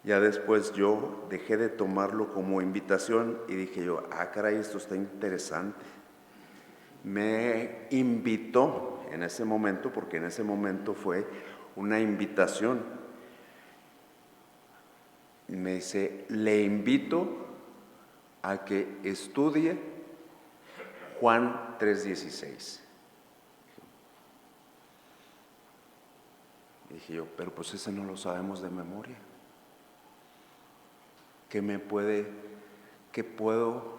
Ya después yo dejé de tomarlo como invitación y dije yo, caray, esto está interesante. Me invitó en ese momento, porque en ese momento fue una invitación. Me dice, le invito a que estudie Juan 3:16. Dije yo, pero pues ese no lo sabemos de memoria. ¿Qué puedo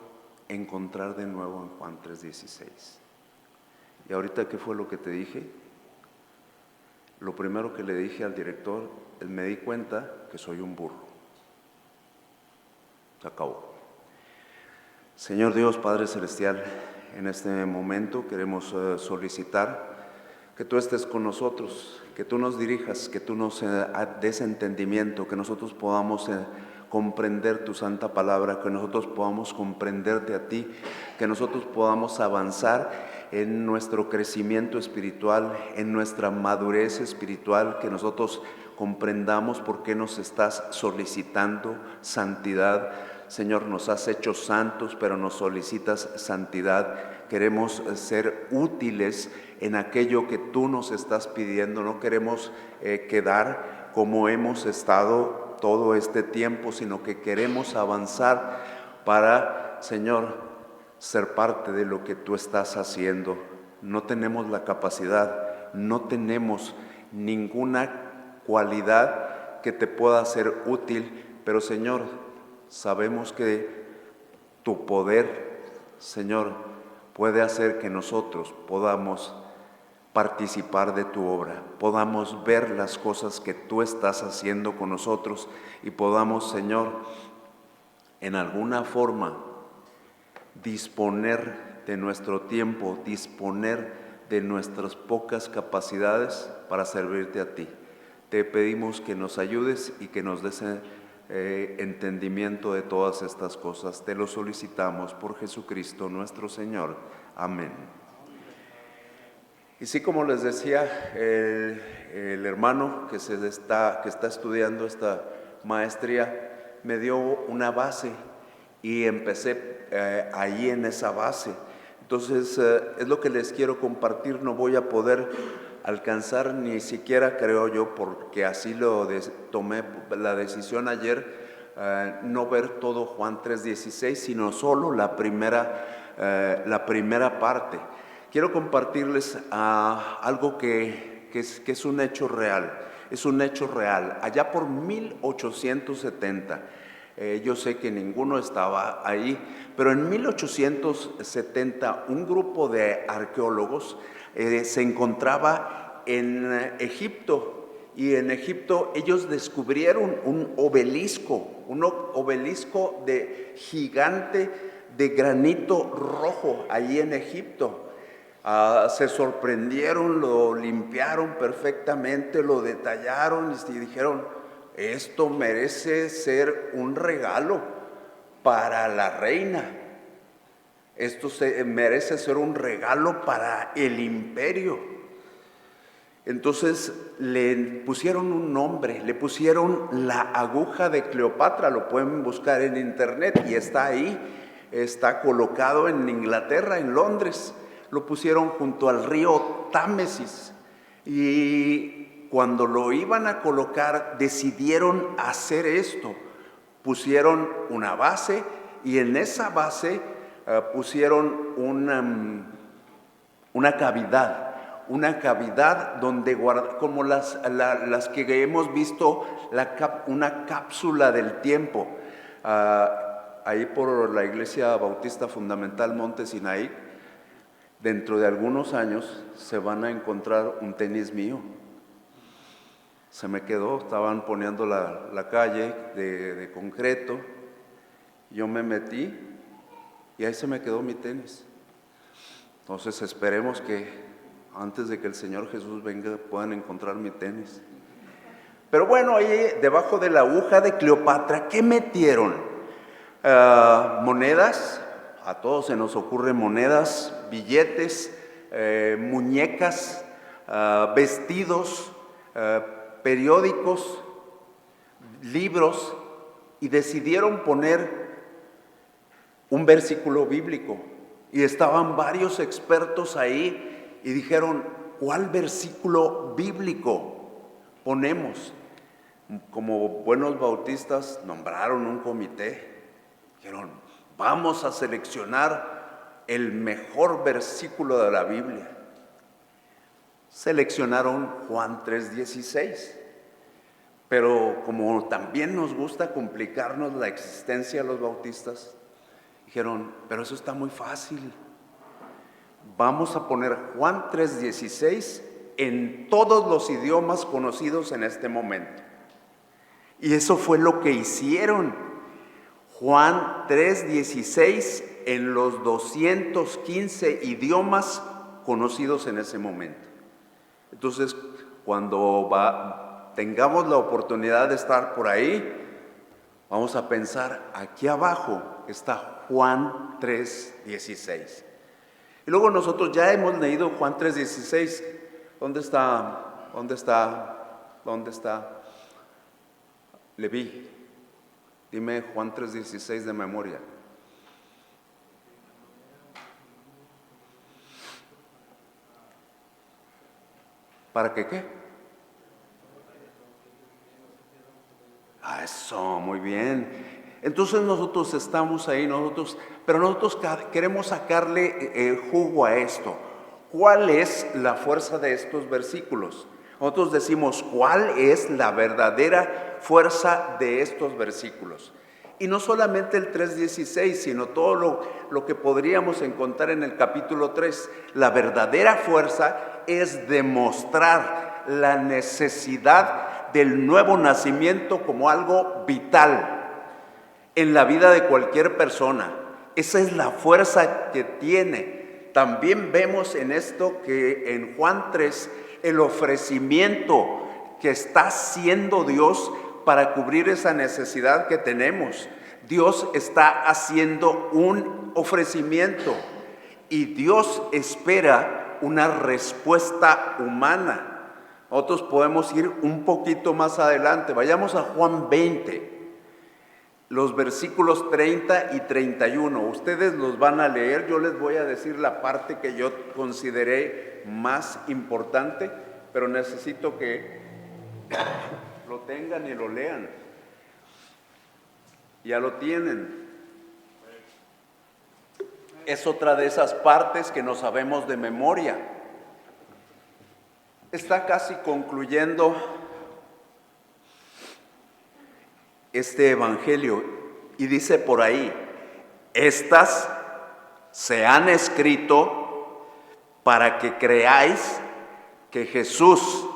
encontrar de nuevo en Juan 3:16? Y ahorita, ¿qué fue lo que te dije? Lo primero que le dije al director es, me di cuenta que soy un burro. Se acabó. Señor Dios, Padre Celestial, en este momento queremos solicitar que tú estés con nosotros, que tú nos dirijas, que tú nos des entendimiento, que nosotros podamos comprender tu santa palabra, que nosotros podamos comprenderte a ti, que nosotros podamos avanzar en nuestro crecimiento espiritual, en nuestra madurez espiritual, que nosotros comprendamos por qué nos estás solicitando santidad. Señor, nos has hecho santos, pero nos solicitas santidad. Queremos ser útiles en aquello que tú nos estás pidiendo. No queremos quedar como hemos estado todo este tiempo, sino que queremos avanzar para, Señor, ser parte de lo que tú estás haciendo. No tenemos la capacidad, no tenemos ninguna cualidad que te pueda ser útil, pero Señor, sabemos que tu poder, Señor, puede hacer que nosotros podamos participar de tu obra, podamos ver las cosas que tú estás haciendo con nosotros y podamos, Señor, en alguna forma disponer de nuestro tiempo, disponer de nuestras pocas capacidades para servirte a ti. Te pedimos que nos ayudes y que nos des entendimiento de todas estas cosas. Te lo solicitamos por Jesucristo nuestro Señor. Amén. Y sí, como les decía, el hermano que está estudiando esta maestría me dio una base y empecé ahí en esa base. Entonces, es lo que les quiero compartir. No voy a poder alcanzar ni siquiera, creo yo, porque así tomé la decisión ayer, no ver todo Juan 3:16, sino solo la primera parte. Quiero compartirles algo que es un hecho real. Es un hecho real. Allá por 1870, yo sé que ninguno estaba ahí, pero en 1870 un grupo de arqueólogos se encontraba en Egipto, y en Egipto ellos descubrieron un obelisco de gigante de granito rojo allí en Egipto. Se sorprendieron, lo limpiaron perfectamente, lo detallaron y dijeron, esto merece ser un regalo para la reina. Esto merece ser un regalo para el imperio. Entonces le pusieron un nombre, le pusieron la aguja de Cleopatra. Lo pueden buscar en internet y está ahí, está colocado en Inglaterra, en Londres. Lo pusieron junto al río Támesis, y cuando lo iban a colocar decidieron hacer esto. Pusieron una base y en esa base pusieron una cavidad donde como las que hemos visto, una cápsula del tiempo. Ahí por la Iglesia Bautista Fundamental Monte Sinaí, dentro de algunos años se van a encontrar un tenis mío. Se me quedó, estaban poniendo la calle de concreto, yo me metí y ahí se me quedó mi tenis. Entonces esperemos que antes de que el Señor Jesús venga puedan encontrar mi tenis. Pero bueno, ahí debajo de la aguja de Cleopatra, ¿qué metieron? Monedas. A todos se nos ocurren monedas, billetes, muñecas, vestidos, periódicos, libros, y decidieron poner un versículo bíblico. Y estaban varios expertos ahí y dijeron, ¿cuál versículo bíblico ponemos? Como buenos bautistas nombraron un comité. Dijeron, vamos a seleccionar el mejor versículo de la Biblia. Seleccionaron Juan 3:16. Pero como también nos gusta complicarnos la existencia a los bautistas, dijeron, pero eso está muy fácil. Vamos a poner Juan 3:16 en todos los idiomas conocidos en este momento. Y eso fue lo que hicieron. Juan 3:16 en los 215 idiomas conocidos en ese momento. Entonces, cuando tengamos la oportunidad de estar por ahí, vamos a pensar, aquí abajo está Juan 3:16. Y luego nosotros ya hemos leído Juan 3:16. ¿Dónde está? ¿Dónde está? ¿Dónde está? Leví, dime Juan 3:16 de memoria. ¿Para qué? Eso, muy bien. Entonces nosotros estamos ahí, pero nosotros queremos sacarle jugo a esto. ¿Cuál es la fuerza de estos versículos? Nosotros decimos, ¿cuál es la verdadera fuerza de estos versículos? Y no solamente el 3:16, sino todo lo que podríamos encontrar en el capítulo 3. La verdadera fuerza es demostrar la necesidad del nuevo nacimiento como algo vital en la vida de cualquier persona. Esa es la fuerza que tiene. También vemos en esto que en Juan 3 el ofrecimiento que está haciendo Dios para cubrir esa necesidad que tenemos. Dios está haciendo un ofrecimiento y Dios espera una respuesta humana. Nosotros podemos ir un poquito más adelante. Vayamos a Juan 20, los versículos 30 y 31. Ustedes los van a leer. Yo les voy a decir la parte que yo consideré más importante, pero necesito que lo tengan y lo lean. Ya lo tienen. Es otra de esas partes que no sabemos de memoria. Está casi concluyendo este evangelio y dice por ahí, estas se han escrito para que creáis que Jesús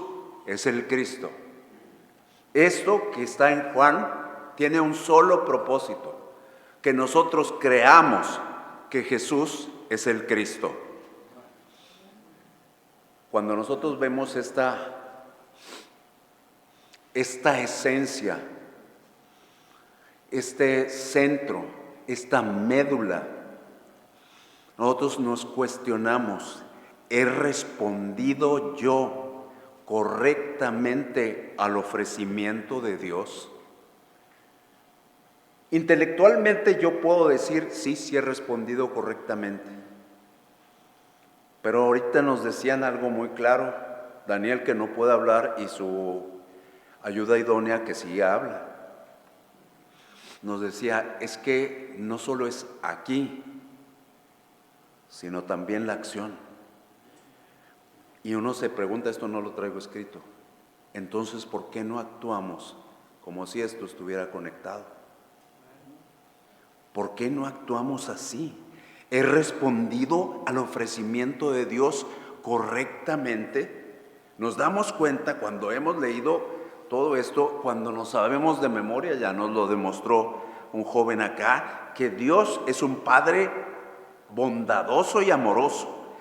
es el Cristo. Esto que está en Juan tiene un solo propósito, que nosotros creamos que Jesús es el Cristo. Cuando nosotros vemos esta esencia, este centro, esta médula, nosotros nos cuestionamos, ¿he respondido yo correctamente al ofrecimiento de Dios? Intelectualmente yo puedo decir, sí he respondido correctamente. Pero ahorita nos decían algo muy claro, Daniel que no puede hablar y su ayuda idónea que sí habla. Nos decía, es que no solo es aquí, sino también la acción. Y uno se pregunta, esto no lo traigo escrito, entonces ¿por qué no actuamos como si esto estuviera conectado? ¿Por qué no actuamos así? ¿He respondido al ofrecimiento de Dios correctamente? Nos damos cuenta cuando hemos leído todo esto, cuando nos sabemos de memoria, ya nos lo demostró un joven acá, que Dios es un Padre bondadoso y amoroso,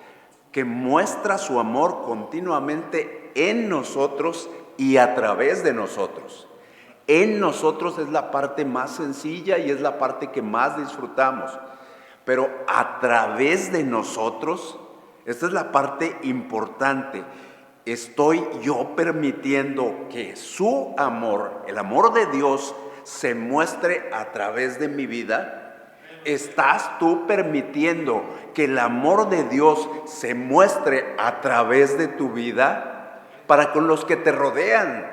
que muestra su amor continuamente en nosotros y a través de nosotros. En nosotros es la parte más sencilla y es la parte que más disfrutamos. Pero a través de nosotros, esta es la parte importante. Estoy yo permitiendo que su amor, el amor de Dios, se muestre a través de mi vida? ¿Estás tú permitiendo que el amor de Dios se muestre a través de tu vida para con los que te rodean?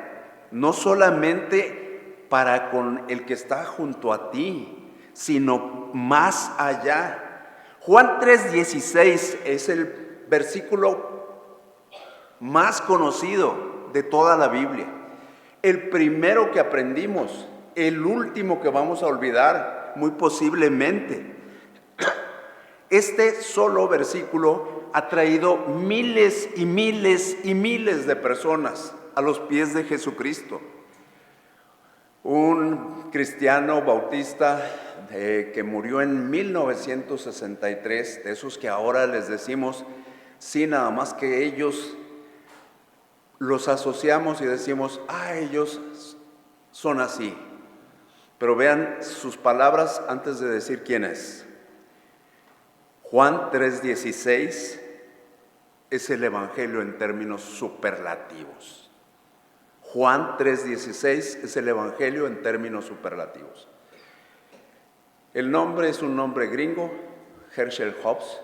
No solamente para con el que está junto a ti, sino más allá. Juan 3:16 es el versículo más conocido de toda la Biblia. El primero que aprendimos, el último que vamos a olvidar, muy posiblemente. Este solo versículo ha traído miles y miles y miles de personas a los pies de Jesucristo. Un cristiano bautista que murió en 1963, de esos que ahora les decimos, sí, nada más que ellos los asociamos y decimos, ellos son así. Pero vean sus palabras antes de decir quién es. Juan 3:16 es el evangelio en términos superlativos. Juan 3:16 es el evangelio en términos superlativos. El nombre es un nombre gringo, Herschel Hobbs.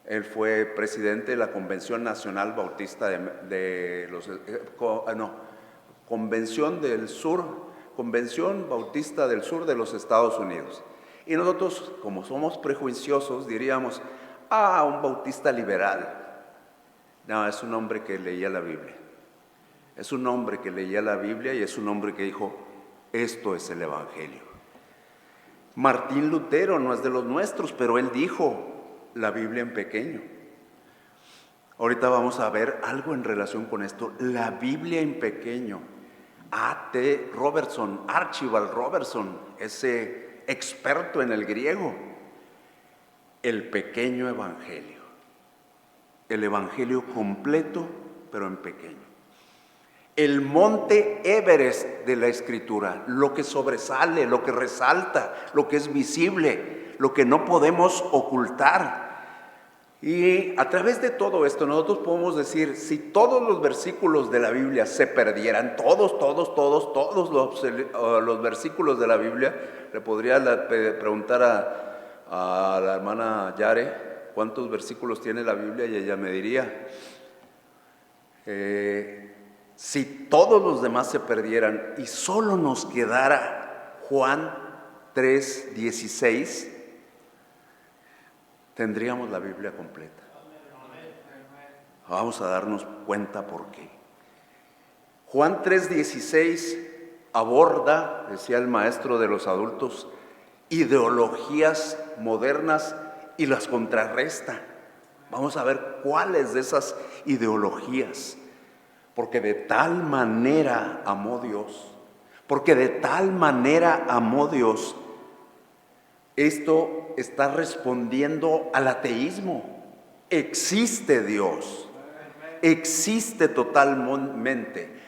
Él fue presidente de la Convención Nacional Bautista Convención Bautista del Sur de los Estados Unidos. Y nosotros, como somos prejuiciosos, diríamos, un bautista liberal. No, es un hombre que leía la Biblia. Es un hombre que leía la Biblia y es un hombre que dijo, esto es el evangelio. Martín Lutero no es de los nuestros, pero él dijo la Biblia en pequeño. Ahorita vamos a ver algo en relación con esto, la Biblia en pequeño. Archibald Robertson, ese experto en el griego, el pequeño evangelio, el evangelio completo, pero en pequeño. El monte Everest de la Escritura, lo que sobresale, lo que resalta, lo que es visible, lo que no podemos ocultar. Y a través de todo esto nosotros podemos decir, si todos los versículos de la Biblia se perdieran, todos los versículos de la Biblia, le podría preguntar a la hermana Yare cuántos versículos tiene la Biblia y ella me diría. Si todos los demás se perdieran y solo nos quedara Juan 3:16, tendríamos la Biblia completa. Vamos a darnos cuenta por qué. Juan 3:16 aborda, decía el maestro de los adultos, ideologías modernas y las contrarresta. Vamos a ver cuáles de esas ideologías. Porque de tal manera amó Dios, esto está respondiendo al ateísmo. Existe Dios, existe totalmente.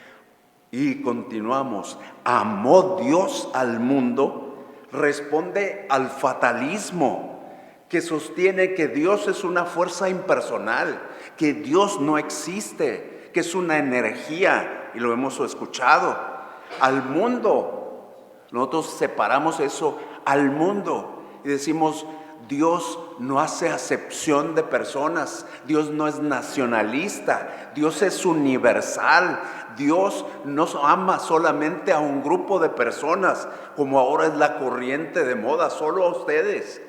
Y continuamos, amó Dios al mundo, responde al fatalismo que sostiene que Dios es una fuerza impersonal, que Dios no existe, que es una energía, y lo hemos escuchado. Al mundo, nosotros separamos eso al mundo y decimos, Dios no hace acepción de personas, Dios no es nacionalista, Dios es universal, Dios no ama solamente a un grupo de personas, como ahora es la corriente de moda, solo a ustedes.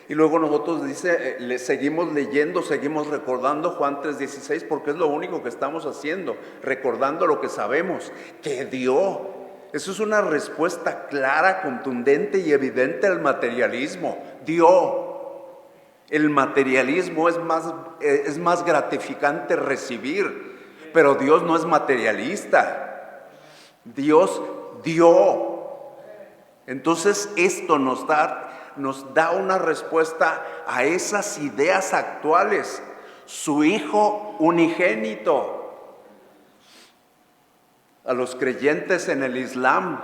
Y luego nosotros le seguimos leyendo, seguimos recordando Juan 3:16, porque es lo único que estamos haciendo, recordando lo que sabemos, que dio. Eso es una respuesta clara, contundente y evidente al materialismo. Dio. El materialismo es más gratificante recibir, pero Dios no es materialista. Dios dio. Entonces esto nos da una respuesta a esas ideas actuales. Su Hijo unigénito. A los creyentes en el Islam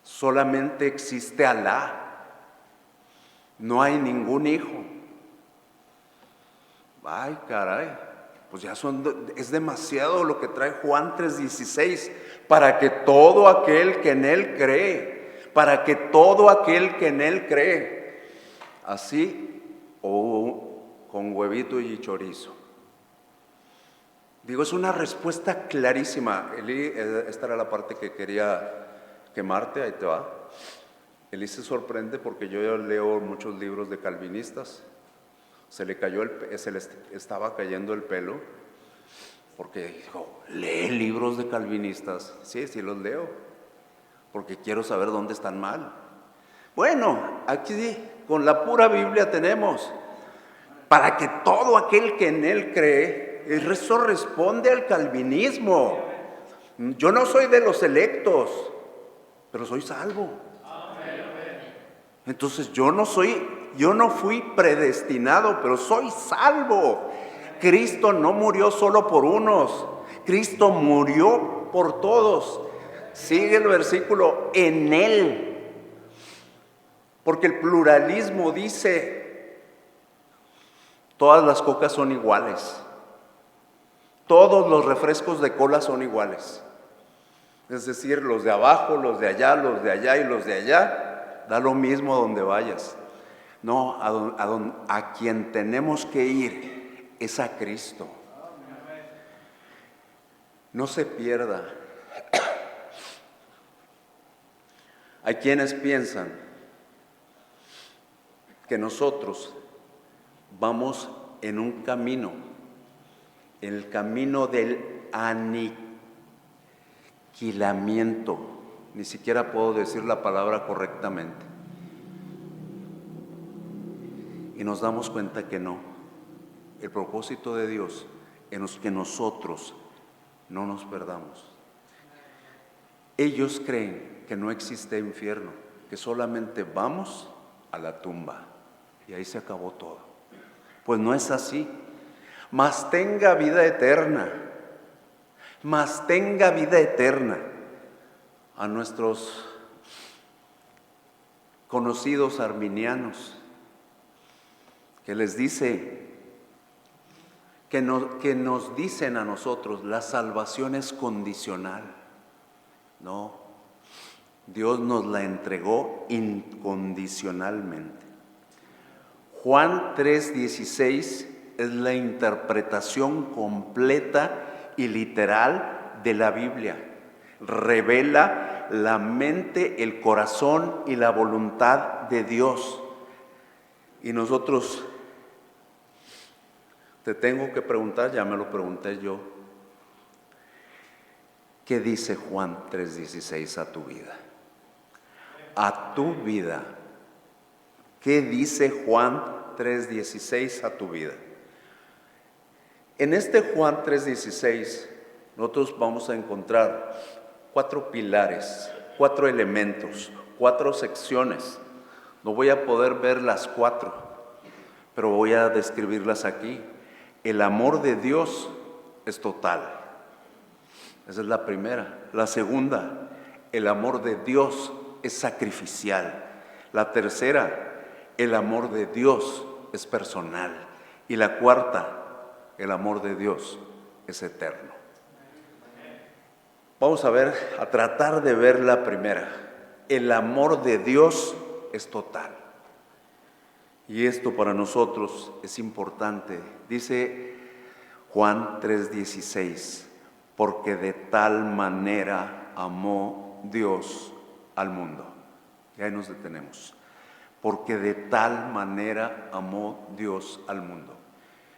solamente existe Alá. No hay ningún hijo. Ay, caray. Pues ya es demasiado lo que trae Juan 3:16, para que todo aquel que en él cree, para que todo aquel que en él cree, así o con huevito y chorizo. Digo, es una respuesta clarísima. Eli, esta era la parte que quería quemarte, ahí te va. Eli se sorprende porque yo leo muchos libros de calvinistas. Se le estaba cayendo el pelo porque dijo, ¿lee libros de calvinistas? Sí, sí los leo, porque quiero saber dónde están mal. Bueno, aquí con la pura Biblia tenemos, para que todo aquel que en él cree, eso responde al calvinismo. Yo no soy de los electos, pero soy salvo. Entonces yo no fui predestinado, pero soy salvo. Cristo no murió solo por unos, Cristo murió por todos. Sigue el versículo, en él. Porque el pluralismo dice, todas las cocas son iguales. Todos los refrescos de cola son iguales. Es decir, los de abajo, los de allá y los de allá, da lo mismo a donde vayas. No, a quien tenemos que ir es a Cristo. No se pierda. Hay quienes piensan que nosotros vamos en un camino, el camino del aniquilamiento. Ni siquiera puedo decir la palabra correctamente. Y nos damos cuenta que no. El propósito de Dios es que nosotros no nos perdamos. Ellos creen que no existe infierno, que solamente vamos a la tumba y ahí se acabó todo. Pues no es así. Mas tenga vida eterna. Mas tenga vida eterna. A nuestros conocidos arminianos, que les dice, que nos dicen a nosotros, la salvación es condicional. No, Dios nos la entregó incondicionalmente. Juan 3:16 es la interpretación completa y literal de la Biblia. Revela la mente, el corazón y la voluntad de Dios. Y nosotros, te tengo que preguntar, ya me lo pregunté yo, ¿qué dice Juan 3:16 a tu vida? A tu vida. ¿Qué dice Juan 3:16 a tu vida? En este Juan 3:16 nosotros vamos a encontrar 4 pilares, 4 elementos, 4 secciones. No voy a poder ver las 4, pero voy a describirlas aquí. El amor de Dios es total. Esa es la primera. La segunda, el amor de Dios es sacrificial. La tercera, el amor de Dios es personal. Y la cuarta, el amor de Dios es eterno. Vamos a tratar de ver la primera. El amor de Dios es total. Y esto para nosotros es importante. Dice Juan 3:16, porque de tal manera amó Dios al mundo. Y ahí nos detenemos. Porque de tal manera amó Dios al mundo.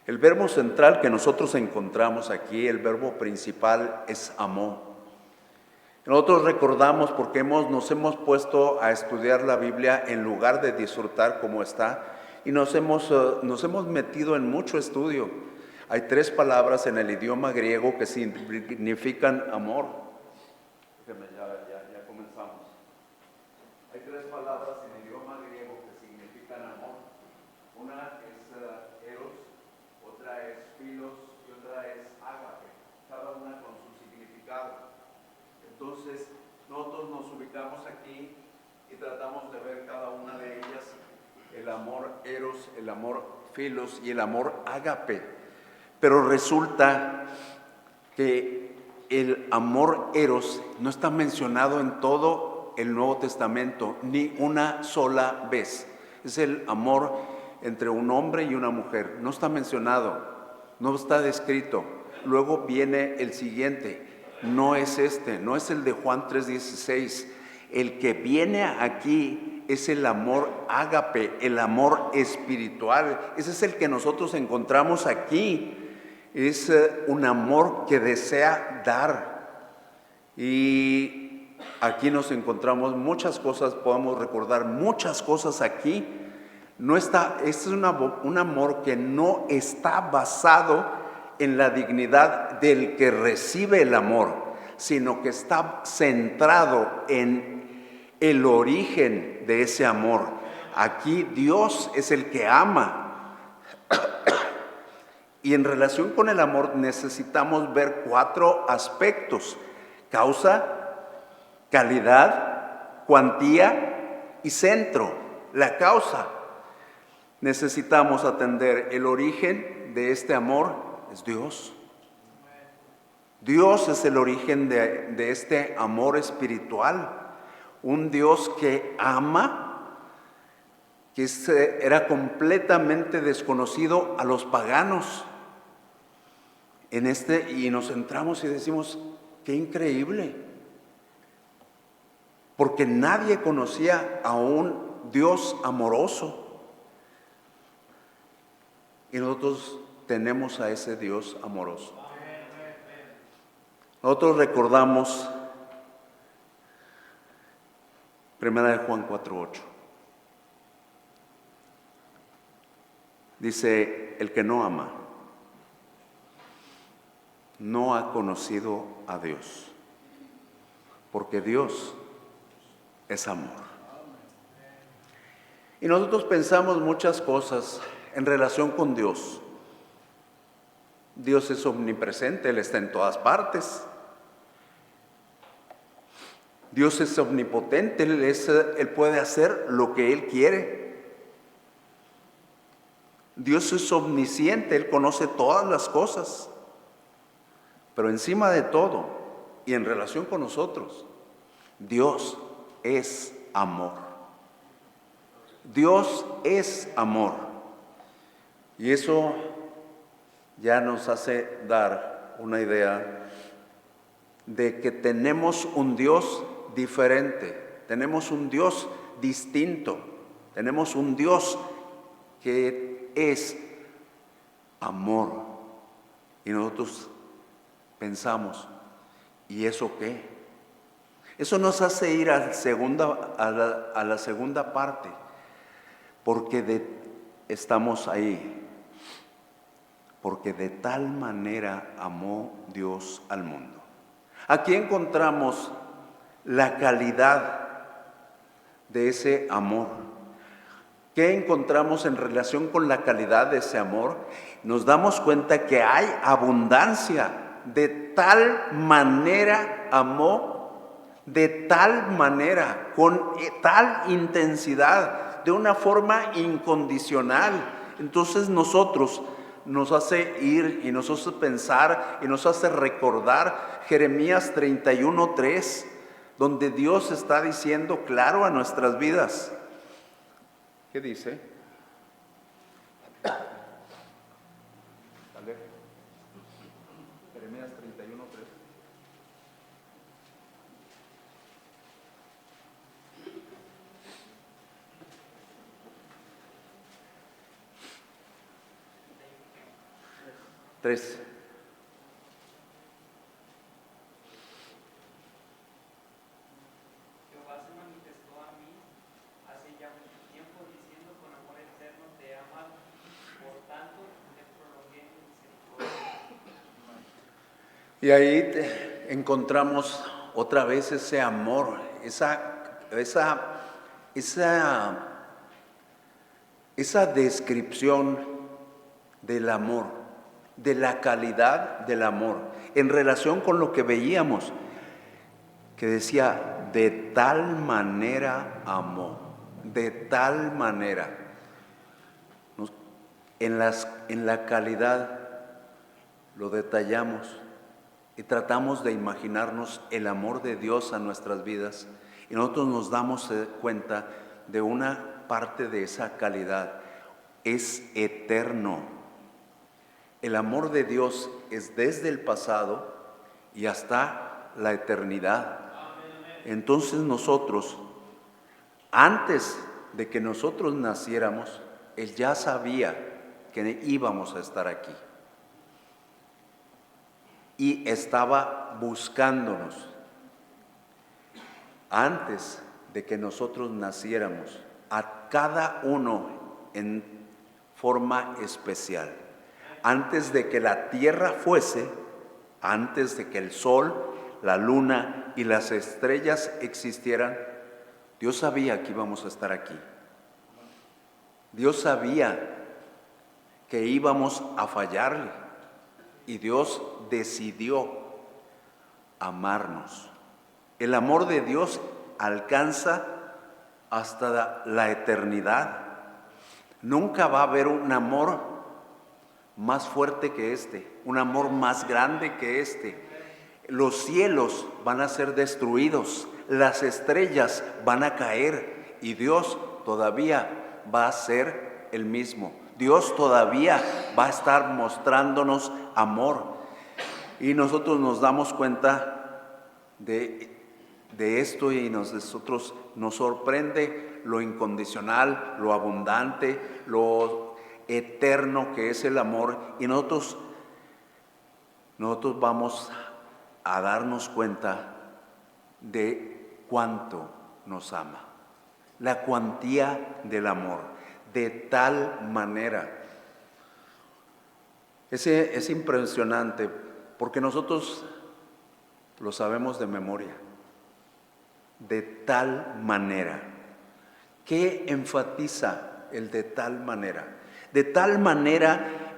El verbo central que nosotros encontramos aquí, el verbo principal es amó. Nosotros recordamos porque nos hemos puesto a estudiar la Biblia en lugar de disfrutar como está, y nos hemos metido en mucho estudio. Hay 3 palabras en el idioma griego que significan amor. Ya comenzamos. Hay 3 palabras en el idioma griego que significan amor. Una es eros, otra es philos y otra es ágape, cada una con su significado. Entonces, nosotros nos ubicamos aquí y tratamos de ver cada una de ellas, el amor eros, el amor philos y el amor ágape. Pero resulta que el amor eros no está mencionado en todo el Nuevo Testamento, ni una sola vez. Es el amor entre un hombre y una mujer. No está mencionado, no está descrito. Luego viene el siguiente. No es no es el de Juan 3:16. El que viene aquí es el amor ágape, el amor espiritual. Ese es el que nosotros encontramos aquí. Es un amor que desea dar. Y aquí nos encontramos muchas cosas, podemos recordar muchas cosas aquí. Es un amor que no está basado en la dignidad del que recibe el amor, sino que está centrado en el origen de ese amor. Aquí Dios es el que ama. Y en relación con el amor necesitamos ver 4 aspectos: causa, calidad, cuantía y centro. La causa. Necesitamos atender el origen de este amor, es Dios. Dios es el origen de este amor espiritual. Un Dios que ama, que era completamente desconocido a los paganos. Y nos centramos y decimos, qué increíble. Porque nadie conocía a un Dios amoroso. Y nosotros tenemos a ese Dios amoroso. Nosotros recordamos 1 de Juan 4:8. Dice, el que no ama no ha conocido a Dios, porque Dios es amor. Y nosotros pensamos muchas cosas en relación con Dios. Dios es omnipresente, Él está en todas partes. Dios es omnipotente, Él puede hacer lo que Él quiere. Dios es omnisciente, Él conoce todas las cosas. Pero encima de todo, y en relación con nosotros, Dios es amor. Dios es amor. Y eso ya nos hace dar una idea de que tenemos un Dios diferente, tenemos un Dios distinto, tenemos un Dios que es amor. Y nosotros pensamos, ¿y eso qué? Eso nos hace ir a la segunda parte, porque estamos ahí. Porque de tal manera amó Dios al mundo. Aquí encontramos la calidad de ese amor. ¿Qué encontramos en relación con la calidad de ese amor? Nos damos cuenta que hay abundancia. De tal manera amó, de tal manera, con tal intensidad, de una forma incondicional. Entonces nos hace ir y nos hace pensar y nos hace recordar Jeremías 31:3, donde Dios está diciendo claro a nuestras vidas. ¿Qué dice? Jeremías 31:3. Tres. Jehová se manifestó a mí hace ya mucho tiempo, diciendo, con amor eterno te he amado, por tanto te prolongué mi misericordia. Y ahí encontramos otra vez ese amor, esa descripción del amor, de la calidad del amor, en relación con lo que veíamos, que decía, de tal manera amó, de tal manera. En la calidad lo detallamos y tratamos de imaginarnos el amor de Dios a nuestras vidas, y nosotros nos damos cuenta de una parte de esa calidad: es eterno. El amor de Dios es desde el pasado y hasta la eternidad. Entonces nosotros, antes de que nosotros naciéramos, Él ya sabía que íbamos a estar aquí. Y estaba buscándonos antes de que nosotros naciéramos, a cada uno en forma especial. Antes de que la tierra fuese, antes de que el sol, la luna y las estrellas existieran, Dios sabía que íbamos a estar aquí. Dios sabía que íbamos a fallarle, y Dios decidió amarnos. El amor de Dios alcanza hasta la eternidad. Nunca va a haber un amor más fuerte que este, un amor más grande que este. Los cielos van a ser destruidos, las estrellas van a caer, y Dios todavía va a ser el mismo. Dios todavía va a estar mostrándonos amor. Y nosotros nos damos cuenta de esto, y nosotros nos sorprende lo incondicional, lo abundante, lo eterno que es el amor. Y nosotros vamos a darnos cuenta de cuánto nos ama, la cuantía del amor, de tal manera. Es impresionante, porque nosotros lo sabemos de memoria. De tal manera. ¿Qué enfatiza el de tal manera? De tal manera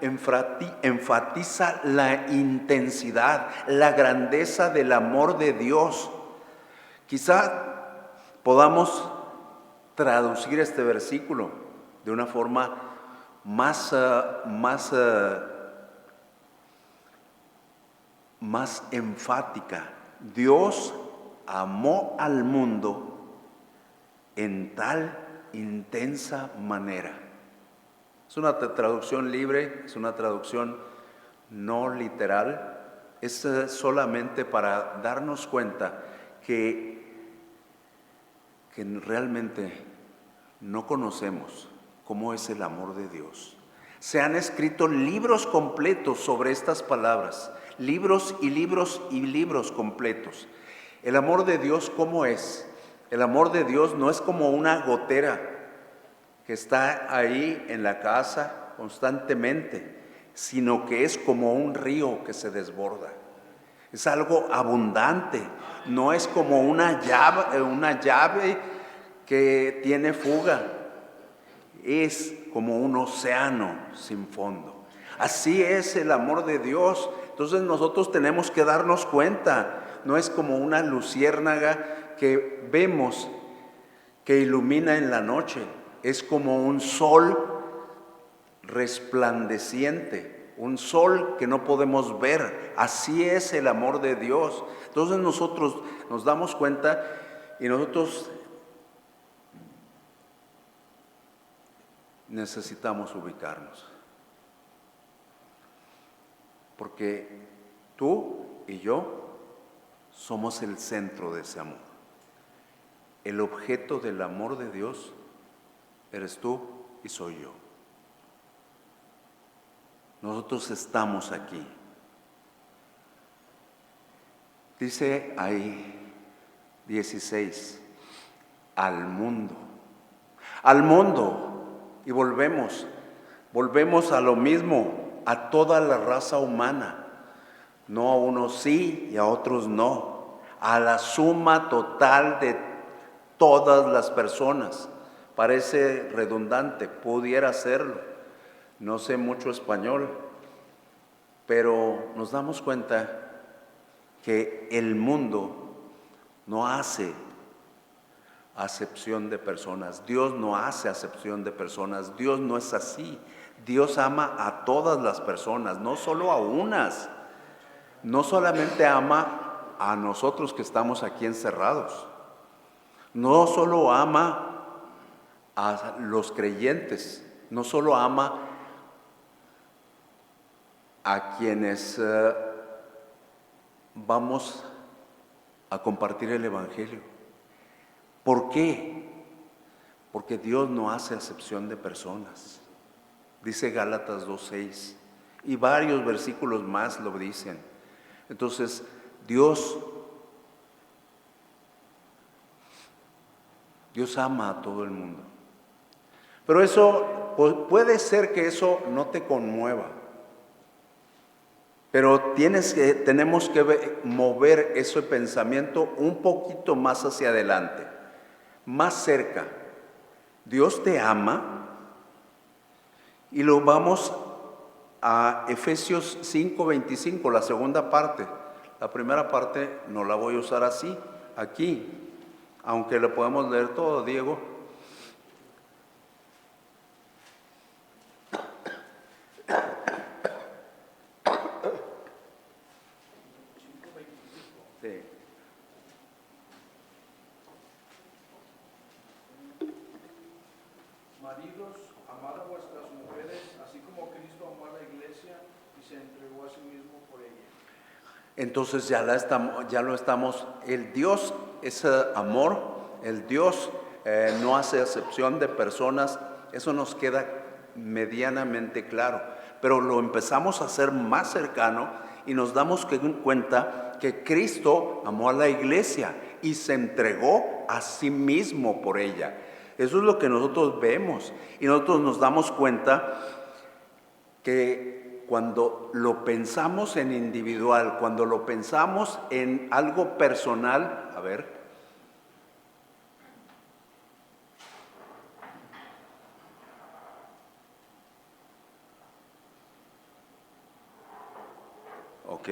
enfatiza la intensidad, la grandeza del amor de Dios. Quizá podamos traducir este versículo de una forma más enfática. Dios amó al mundo en tal intensa manera. Es una traducción libre, es una traducción no literal. Es solamente para darnos cuenta que realmente no conocemos cómo es el amor de Dios. Se han escrito libros completos sobre estas palabras, libros y libros y libros completos. El amor de Dios, ¿cómo es? El amor de Dios no es como una gotera que está ahí en la casa constantemente, sino que es como un río que se desborda. Es algo abundante, no es como una llave que tiene fuga, es como un océano sin fondo. Así es el amor de Dios. Entonces nosotros tenemos que darnos cuenta. No es como una luciérnaga que vemos que ilumina en la noche. Es como un sol resplandeciente, un sol que no podemos ver. Así es el amor de Dios. Entonces nosotros nos damos cuenta, y nosotros necesitamos ubicarnos. Porque tú y yo somos el centro de ese amor. El objeto del amor de Dios eres tú y soy yo. Nosotros estamos aquí. Dice ahí 16, al mundo. Al mundo. Y volvemos a lo mismo, a toda la raza humana. No a unos sí y a otros no. A la suma total de todas las personas. Parece redundante, pudiera serlo. No sé mucho español, pero nos damos cuenta que el mundo no hace acepción de personas. Dios no hace acepción de personas. Dios no es así. Dios ama a todas las personas, no solo a unas. No solamente ama a nosotros que estamos aquí encerrados. No solo ama a los creyentes, no solo ama a quienes vamos a compartir el Evangelio. ¿Por qué? Porque Dios no hace acepción de personas. Dice Gálatas 2:6 y varios versículos más lo dicen. Entonces, Dios ama a todo el mundo. Pero eso, puede ser que eso no te conmueva. Pero tenemos que mover ese pensamiento un poquito más hacia adelante, más cerca. Dios te ama y lo vamos a Efesios 5:25, la segunda parte. La primera parte no la voy a usar así, aquí, aunque lo podemos leer todo, Diego. Sí. Maridos, amad a vuestras mujeres, así como Cristo amó a la iglesia y se entregó a sí mismo por ella. Entonces ya lo estamos, el Dios es amor, el Dios no hace acepción de personas, eso nos queda medianamente claro, pero lo empezamos a hacer más cercano y nos damos cuenta que Cristo amó a la iglesia y se entregó a sí mismo por ella. Eso es lo que nosotros vemos y nosotros nos damos cuenta que cuando lo pensamos en individual, cuando lo pensamos en algo personal, a ver, ok,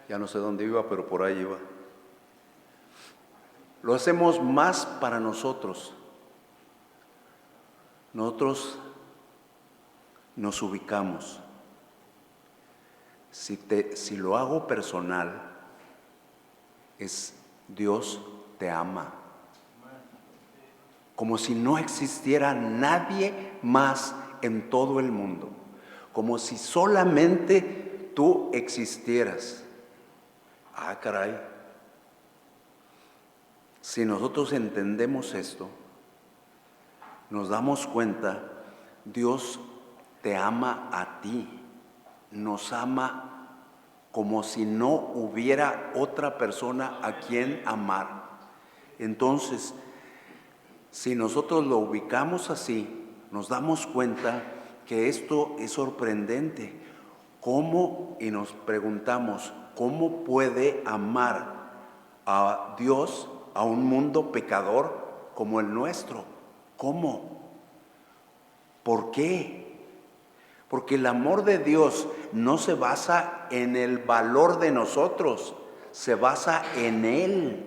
ya no sé dónde iba, pero por ahí iba. Lo hacemos más para nosotros. Nosotros nos ubicamos. Si lo hago personal, es Dios te ama. Como si no existiera nadie más en todo el mundo. Como si solamente tú existieras. Ah, caray. Si nosotros entendemos esto, nos damos cuenta, Dios te ama a ti, nos ama como si no hubiera otra persona a quien amar. Entonces, si nosotros lo ubicamos así, nos damos cuenta que esto es sorprendente. ¿Cómo? Y nos preguntamos, ¿cómo puede amar a Dios a un mundo pecador como el nuestro? ¿Cómo? ¿Por qué? Porque el amor de Dios no se basa en el valor de nosotros, se basa en Él.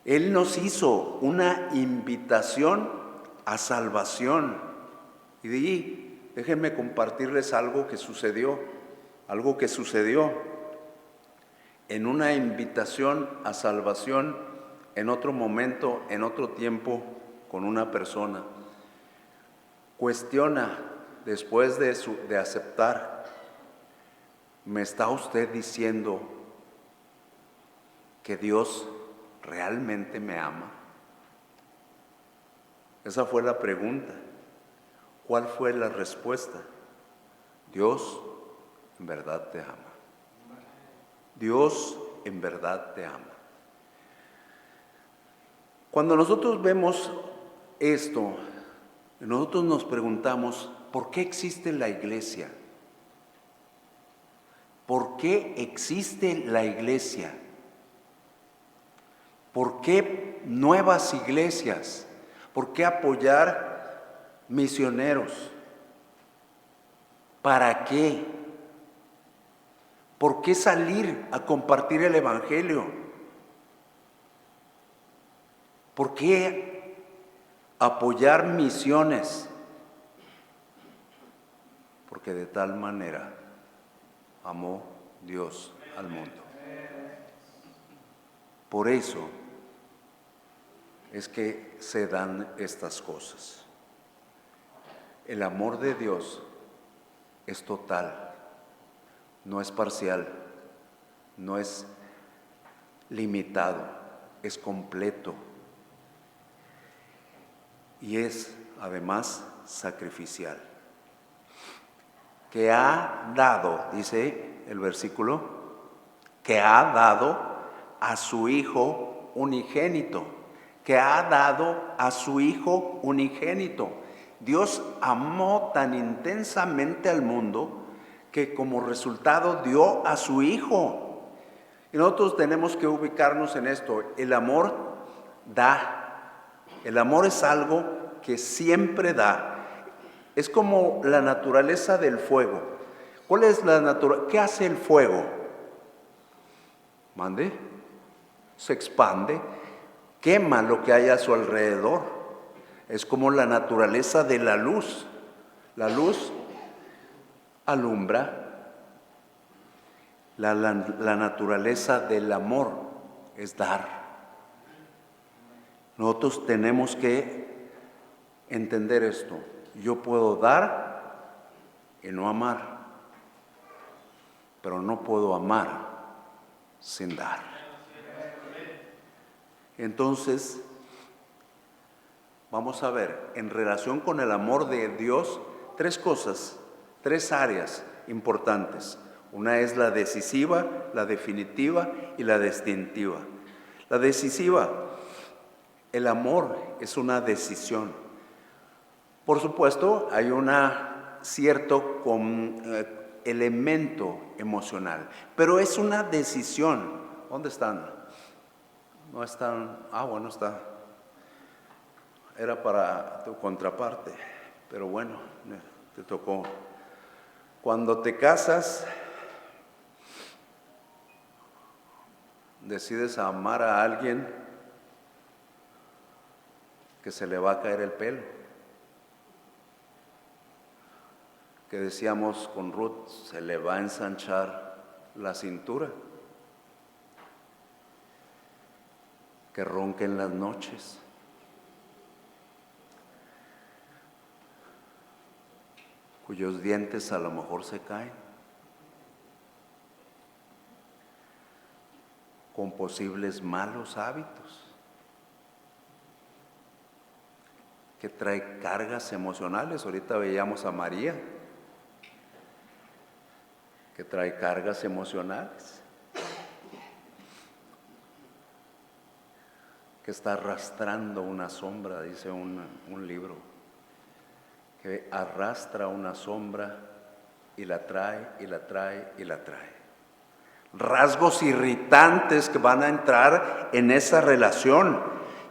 Él nos hizo una invitación a salvación. Y de allí, déjenme compartirles algo que sucedió en una invitación a salvación en otro momento, en otro tiempo, con una persona. Cuestiona, después de aceptar, ¿me está usted diciendo que Dios realmente me ama? Esa fue la pregunta. ¿Cuál fue la respuesta? Dios en verdad te ama. Dios en verdad te ama. Cuando nosotros vemos esto, nosotros nos preguntamos, ¿por qué existe la iglesia? ¿Por qué existe la iglesia? ¿Por qué nuevas iglesias? ¿Por qué apoyar misioneros? ¿Para qué? ¿Por qué salir a compartir el Evangelio? ¿Por qué apoyar misiones? Porque de tal manera amó Dios al mundo. Por eso es que se dan estas cosas. El amor de Dios es total, no es parcial, no es limitado, es completo y es además sacrificial. Que ha dado, dice el versículo, que ha dado a su Hijo unigénito, que ha dado a su Hijo unigénito. Dios amó tan intensamente al mundo que como resultado dio a su Hijo. Y nosotros tenemos que ubicarnos en esto. El amor da. El amor es algo que siempre da. Es como la naturaleza del fuego. ¿Cuál es la naturaleza? ¿Qué hace el fuego? Mande. Se expande, quema lo que hay a su alrededor. Es como la naturaleza de la luz. La luz alumbra. La naturaleza del amor es dar. Nosotros tenemos que entender esto. Yo puedo dar y no amar, pero no puedo amar sin dar. Entonces, vamos a ver, en relación con el amor de Dios, tres cosas, tres áreas importantes. Una es la decisiva, la definitiva y la distintiva. La decisiva, el amor es una decisión. Por supuesto, hay un cierto elemento emocional, pero es una decisión. ¿Dónde están? No están. Bueno, está. Era para tu contraparte, pero bueno, te tocó. Cuando te casas, decides amar a alguien que se le va a caer el pelo. Que decíamos con Ruth, se le va a ensanchar la cintura. Que ronque en las noches. Cuyos dientes a lo mejor se caen. Con posibles malos hábitos. Que trae cargas emocionales. Ahorita veíamos a María, que trae cargas emocionales. Que está arrastrando una sombra, dice un libro, que arrastra una sombra y la trae, y la trae, y la trae. Rasgos irritantes que van a entrar en esa relación.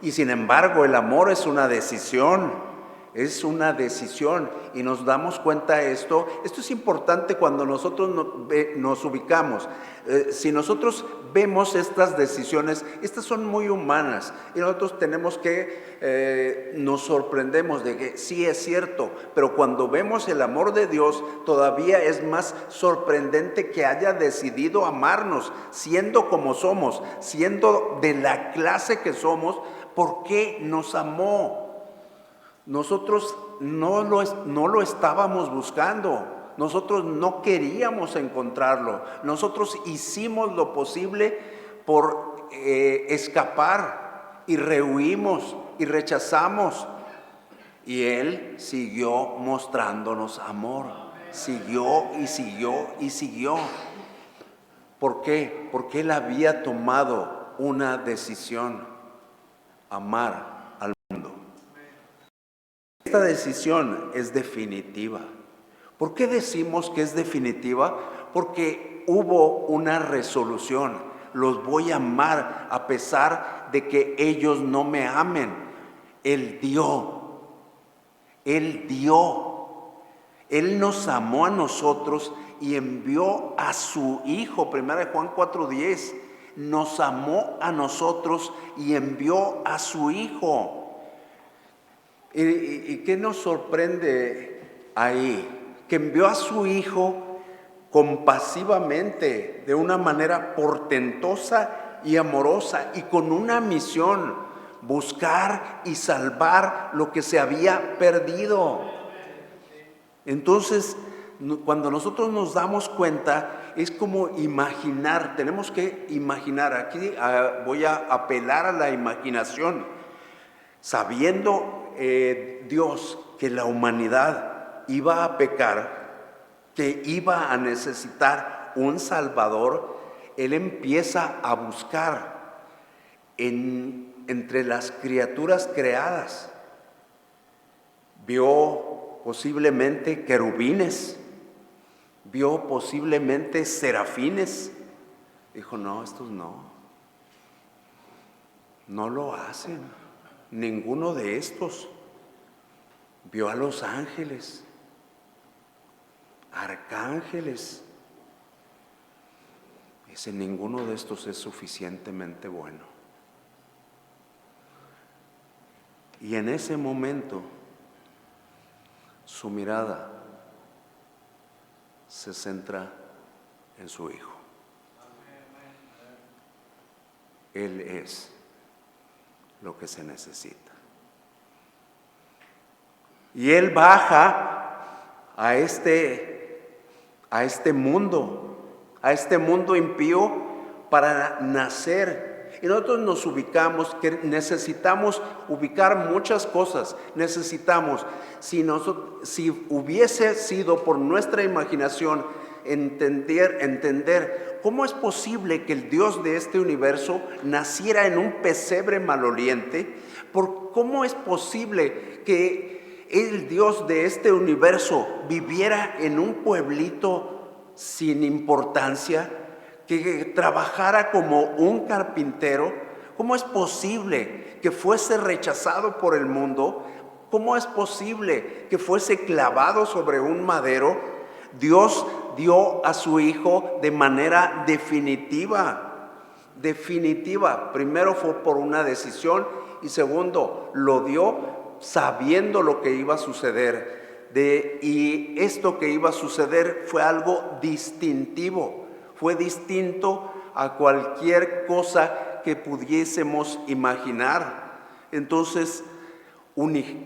Y sin embargo, el amor es una decisión. Es una decisión y nos damos cuenta de esto. Esto es importante cuando nosotros nos ubicamos. Si nosotros vemos estas decisiones, estas son muy humanas y nosotros tenemos que, nos sorprendemos de que sí es cierto, pero cuando vemos el amor de Dios todavía es más sorprendente que haya decidido amarnos, siendo como somos, siendo de la clase que somos. ¿Por qué nos amó? Nosotros no lo estábamos buscando, nosotros no queríamos encontrarlo, nosotros hicimos lo posible por escapar y rehuimos y rechazamos. Y Él siguió mostrándonos amor, siguió y siguió y siguió. ¿Por qué? Porque Él había tomado una decisión, amar. Esta decisión es definitiva. ¿Por qué decimos que es definitiva? Porque hubo una resolución. Los voy a amar a pesar de que ellos no me amen. Él dio. Él dio. Él nos amó a nosotros y envió a su Hijo. 1 Juan 4:10. nos amó a nosotros y envió a su Hijo. ¿Y qué nos sorprende ahí? Que envió a su Hijo compasivamente, de una manera portentosa y amorosa, y con una misión: buscar y salvar lo que se había perdido. Entonces, cuando nosotros nos damos cuenta, es como imaginar, tenemos que imaginar. Aquí voy a apelar a la imaginación, sabiendo Dios que la humanidad iba a pecar, que iba a necesitar un Salvador. Él empieza a buscar entre las criaturas creadas. Vio posiblemente querubines, vio posiblemente serafines. Dijo: no, estos no lo hacen, ninguno de estos. Vio a los ángeles, arcángeles. Dice: ninguno de estos es suficientemente bueno. Y en ese momento su mirada se centra en su Hijo. Él es lo que se necesita. Y Él baja a este mundo impío para nacer. Y nosotros nos ubicamos, que necesitamos ubicar muchas cosas. Necesitamos, si hubiese sido por nuestra imaginación, entender cómo es posible que el Dios de este universo naciera en un pesebre maloliente. ¿Cómo es posible que el Dios de este universo viviera en un pueblito sin importancia, que trabajara como un carpintero? ¿Cómo es posible que fuese rechazado por el mundo? ¿Cómo es posible que fuese clavado sobre un madero? Dios dio a su Hijo de manera definitiva. Primero fue por una decisión, y segundo, lo dio sabiendo lo que iba a suceder. Y esto que iba a suceder fue algo distintivo. Fue distinto a cualquier cosa que pudiésemos imaginar. Entonces,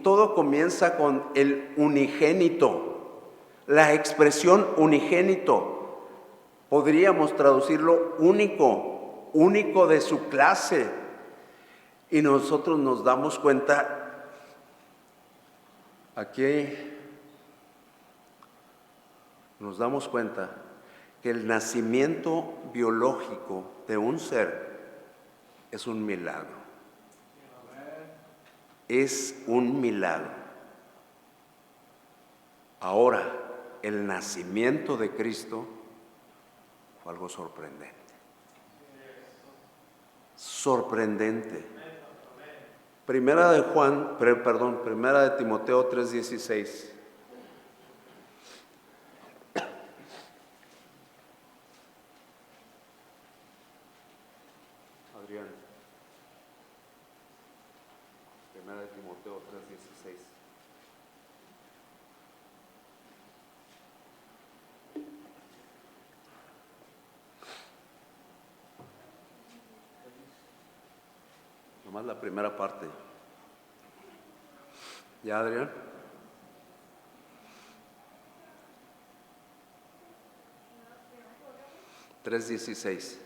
todo comienza con el unigénito. La expresión unigénito podríamos traducirlo único de su clase. Y nosotros nos damos cuenta, aquí nos damos cuenta que el nacimiento biológico de un ser es un milagro. Es un milagro. Ahora, el nacimiento de Cristo fue algo sorprendente. Sorprendente. Primera de Timoteo 3:16. Adrián. Primera de Timoteo 3:16. Nomás la primera parte. ¿Ya, Adrián? Tres 16.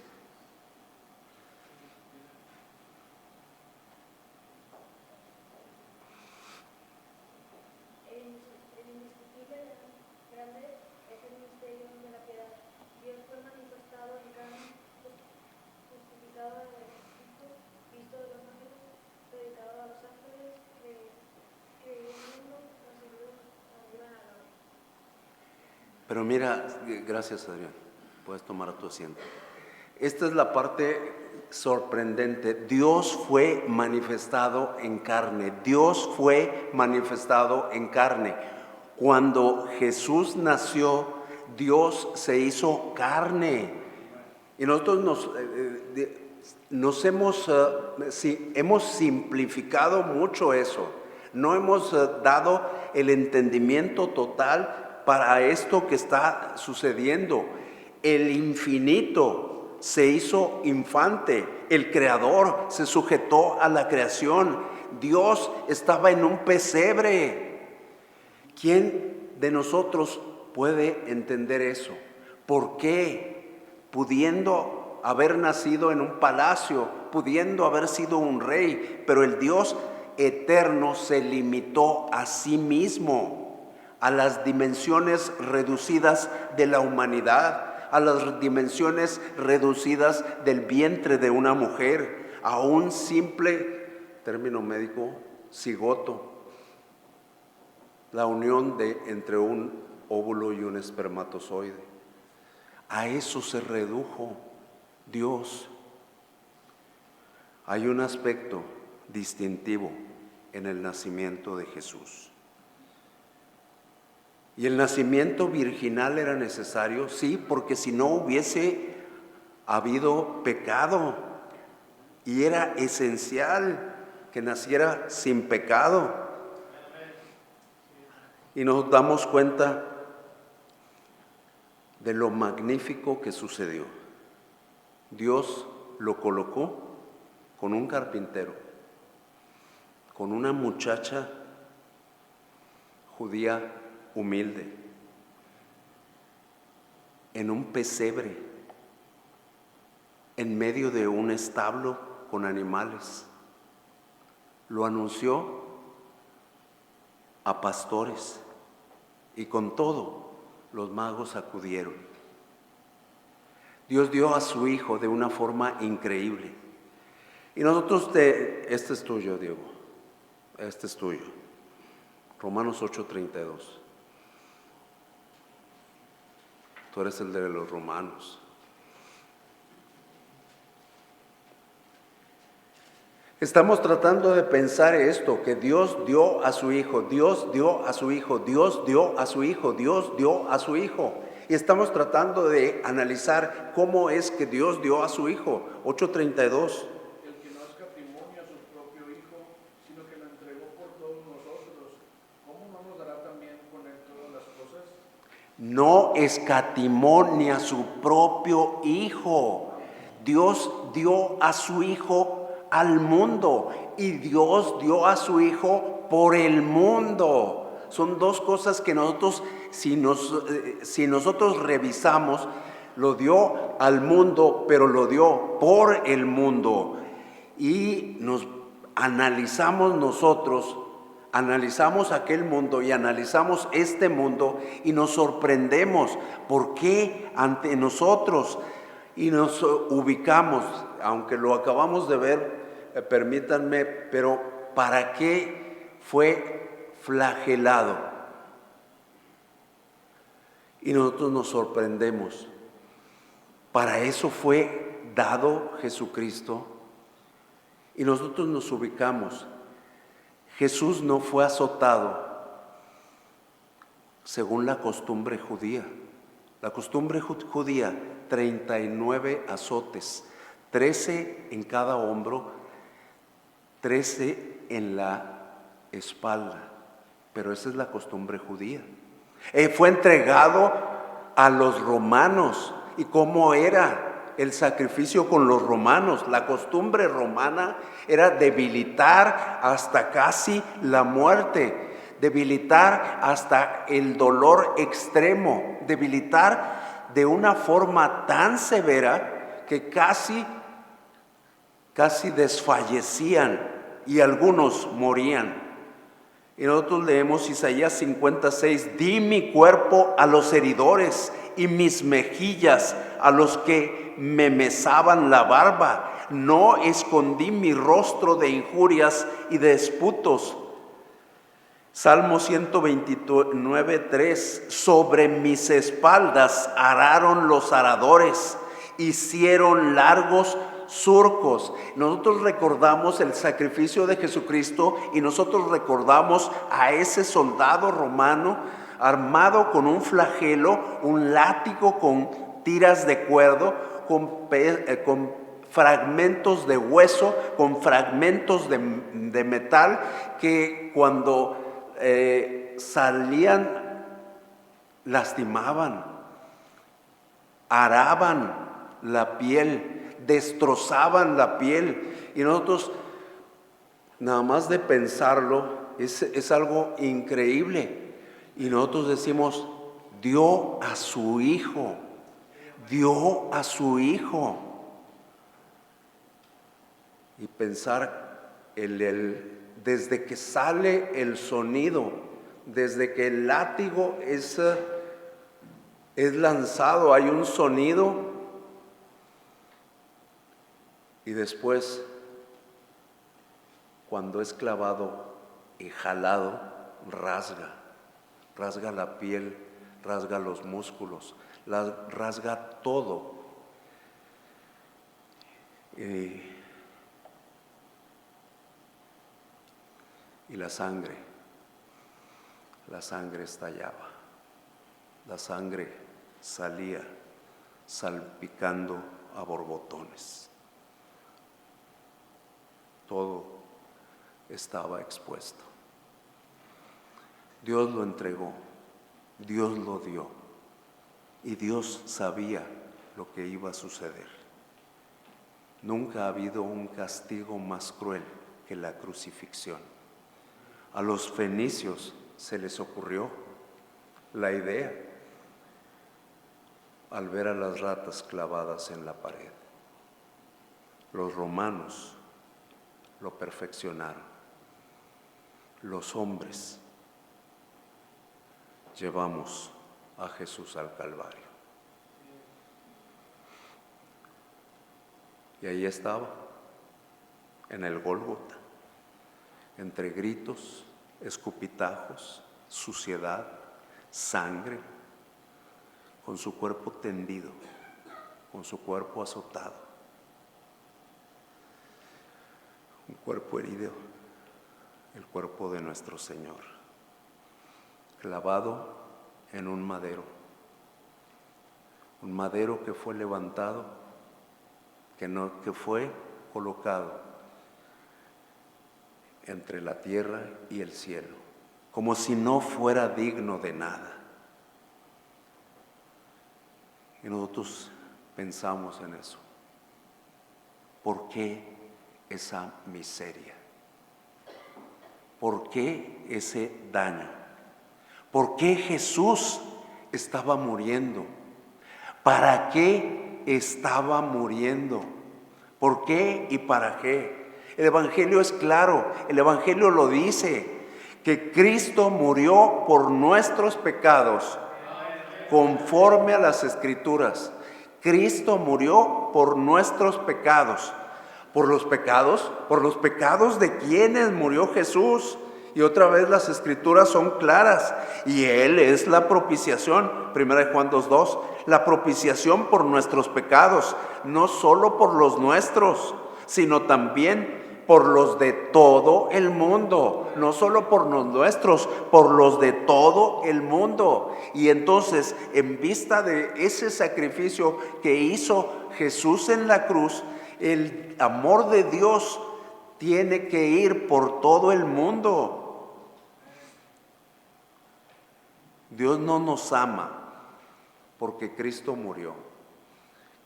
Pero mira, gracias Adrián, puedes tomar tu asiento. Esta es la parte sorprendente. Dios fue manifestado en carne. Dios fue manifestado en carne. Cuando Jesús nació, Dios se hizo carne. Y nosotros hemos simplificado mucho eso. No hemos dado el entendimiento total para esto que está sucediendo. El infinito se hizo infante, el creador se sujetó a la creación, Dios estaba en un pesebre. ¿Quién de nosotros puede entender eso? ¿Por qué, pudiendo haber nacido en un palacio, pudiendo haber sido un rey, pero el Dios eterno se limitó a sí mismo, a las dimensiones reducidas de la humanidad, a las dimensiones reducidas del vientre de una mujer, a un simple, término médico, cigoto, la unión entre un óvulo y un espermatozoide? A eso se redujo Dios. Hay un aspecto distintivo en el nacimiento de Jesús. ¿Y el nacimiento virginal era necesario? Sí, porque si no hubiese habido pecado, y era esencial que naciera sin pecado. Y nos damos cuenta de lo magnífico que sucedió. Dios lo colocó con un carpintero, con una muchacha judía humilde, en un pesebre, en medio de un establo con animales. Lo anunció a pastores y con todo los magos acudieron. Dios dio a su Hijo de una forma increíble. Y nosotros, este es tuyo, Diego, este es tuyo. Romanos 8:32. Tú eres el de los romanos. Estamos tratando de pensar esto, que Dios dio a su Hijo, Dios dio a su Hijo, Dios dio a su Hijo, Dios dio a su Hijo. Y estamos tratando de analizar cómo es que Dios dio a su Hijo. 8:32. El que no escatimó a su propio Hijo, sino que lo entregó por todos nosotros, ¿cómo no nos dará también con él todas las cosas? No escatimó ni a su propio Hijo. Dios dio a su Hijo al mundo, y Dios dio a su Hijo por el mundo. Son dos cosas que nosotros, si nosotros revisamos, lo dio al mundo, pero lo dio por el mundo. Y nos analizamos nosotros, analizamos aquel mundo y analizamos este mundo y nos sorprendemos. ¿Por qué ante nosotros? Y nos ubicamos, aunque lo acabamos de ver, permítanme, pero ¿para qué fue flagelado? Y nosotros nos sorprendemos. Para eso fue dado Jesucristo. Y nosotros nos ubicamos. Jesús no fue azotado según la costumbre judía. La costumbre judía, 39 azotes, 13 en cada hombro, 13 en la espalda. Pero esa es la costumbre judía. Fue entregado a los romanos. ¿Y cómo era el sacrificio con los romanos? La costumbre romana era debilitar hasta casi la muerte, debilitar hasta el dolor extremo, debilitar de una forma tan severa que casi desfallecían y algunos morían. Y nosotros leemos Isaías 56, di mi cuerpo a los heridores y mis mejillas a los que me mesaban la barba. No escondí mi rostro de injurias y de disputos. Salmo 129, 3, sobre mis espaldas araron los aradores, hicieron largos surcos. Nosotros recordamos el sacrificio de Jesucristo y nosotros recordamos a ese soldado romano armado con un flagelo, un látigo con tiras de cuerdo, con fragmentos de hueso, con fragmentos de metal que cuando salían lastimaban, araban la piel, destrozaban la piel. Y nosotros, nada más de pensarlo, es algo increíble. Y nosotros decimos, dio a su hijo, dio a su hijo. Y pensar desde que sale el sonido, desde que el látigo es lanzado, hay un sonido, y después, cuando es clavado y jalado, rasga la piel, rasga los músculos, rasga todo. Y la sangre estallaba, la sangre salía salpicando a borbotones. Todo estaba expuesto. Dios lo entregó, Dios lo dio, y Dios sabía lo que iba a suceder. Nunca ha habido un castigo más cruel que la crucifixión. A los fenicios se les ocurrió la idea al ver a las ratas clavadas en la pared. Los romanos lo perfeccionaron. Los hombres llevamos a Jesús al Calvario. Y ahí estaba, en el Gólgota, entre gritos, escupitajos, suciedad, sangre, con su cuerpo tendido, con su cuerpo azotado, un cuerpo herido, el cuerpo de nuestro Señor, clavado en un madero que fue levantado, que fue colocado entre la tierra y el cielo, como si no fuera digno de nada. Y nosotros pensamos en eso. ¿Por qué esa miseria? ¿Por qué ese daño? ¿Por qué Jesús estaba muriendo? ¿Para qué estaba muriendo? ¿Por qué y para qué? El Evangelio es claro, el Evangelio lo dice, que Cristo murió por nuestros pecados, conforme a las Escrituras. Cristo murió por nuestros pecados. ¿Por los pecados? ¿Por los pecados de quienes murió Jesús? Y otra vez las Escrituras son claras, y Él es la propiciación. 1 Juan 2:2, la propiciación por nuestros pecados, no solo por los nuestros, sino también por los de todo el mundo, no solo por los nuestros, por los de todo el mundo. Y entonces, en vista de ese sacrificio que hizo Jesús en la cruz, el amor de Dios tiene que ir por todo el mundo. Dios no nos ama porque Cristo murió.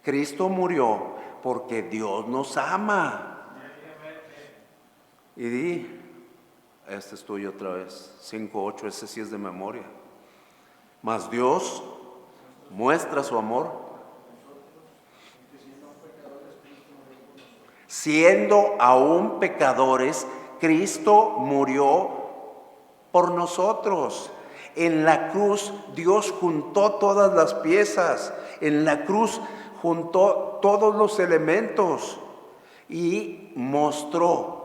Cristo murió porque Dios nos ama. Y este es tuyo otra vez, 5:8, ese sí es de memoria. Mas Dios muestra su amor, siendo aún pecadores, Cristo murió por nosotros. En la cruz Dios juntó todas las piezas, en la cruz juntó todos los elementos y mostró